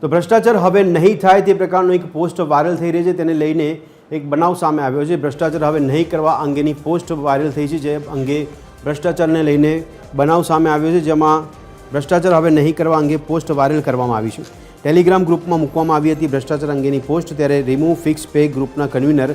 તો ભ્રષ્ટાચાર હવે નહીં થાય તે પ્રકારનો એક પોસ્ટ વાયરલ થઈ રહી છે, તેને લઈને એક બનાવ સામે આવ્યો છે। ભ્રષ્ટાચાર હવે નહીં કરવા અંગેની પોસ્ટ વાયરલ થઈ છે, જે અંગે ભ્રષ્ટાચારને લઈને બનાવ સામે આવ્યો છે, જેમાં ભ્રષ્ટાચાર હવે નહીં કરવા અંગે પોસ્ટ વાયરલ કરવામાં આવી છે। ટેલિગ્રામ ગ્રુપમાં મૂકવામાં આવી હતી ભ્રષ્ટાચાર અંગેની પોસ્ટ। ત્યારે રિમૂવ ફિક્સ પે ગ્રુપના કન્વીનર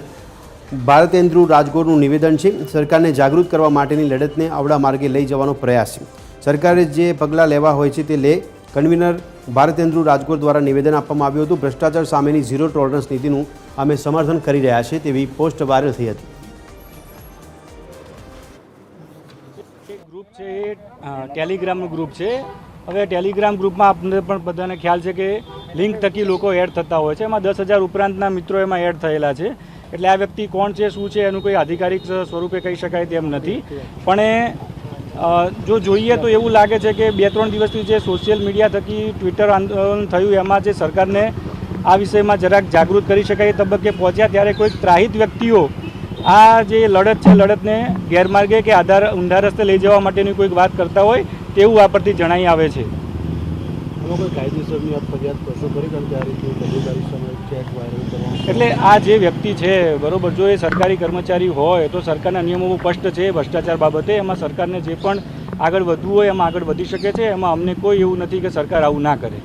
ભારતેન્દ્રુ રાજગોરનું નિવેદન છે, સરકારને જાગૃત કરવા માટેની લડતને આવડા માર્ગે લઈ જવાનો પ્રયાસ છે। સરકારે જે પગલાં લેવા હોય છે તે લે। કન્વીનર ભારતેન્દ્રુ રાજગોર દ્વારા નિવેદન આપવામાં આવ્યું હતું। ભ્રષ્ટાચાર સામેની ઝીરો ટોલરન્સ નીતિનું અમે સમર્થન કરી રહ્યા છીએ તેવી પોસ્ટ વાયરલ થઈ હતી। ગ્રુપ છે એ ટેલિગ્રામનું ગ્રુપ છે। હવે ટેલિગ્રામ ગ્રુપમાં આપણને પણ બધાને ખ્યાલ છે કે લિંક થકી લોકો એડ થતા હોય છે, એમાં 10,000 ઉપરાંતના મિત્રો એમાં એડ થયેલા છે। એટલે આ વ્યક્તિ કોણ છે, શું છે, એનું કોઈ આધિકારિક સ્વરૂપે કહી શકાય તેમ નથી। પણ જો જોઈએ તો એવું લાગે છે કે 2-3 દિવસથી જે સોશિયલ મીડિયા થકી ટ્વિટર આંદોલન થયું એમાં જે સરકારને આ વિષયમાં જરાક જાગૃત કરી શકાય એ તબક્કે પહોંચ્યા, ત્યારે કોઈક ત્રાહિત વ્યક્તિઓ આ જે લડત છે લડતને ગેરમાર્ગે કે ઊંધા રસ્તે લઈ જવા માટેની કોઈક વાત કરતા હોય તેવું આ પરથી જણાઈ આવે છે। એટલે આ જે વ્યક્તિ છે બરોબર, જો એ સરકારી કર્મચારી હોય તો સરકારના નિયમો સ્પષ્ટ છે ભ્રષ્ટાચાર બાબતે। એમાં સરકારને જે પણ આગળ વધવું હોય એમાં આગળ વધી શકે છે, એમાં અમને કોઈ એવું નથી કે સરકાર આવું ના કરે।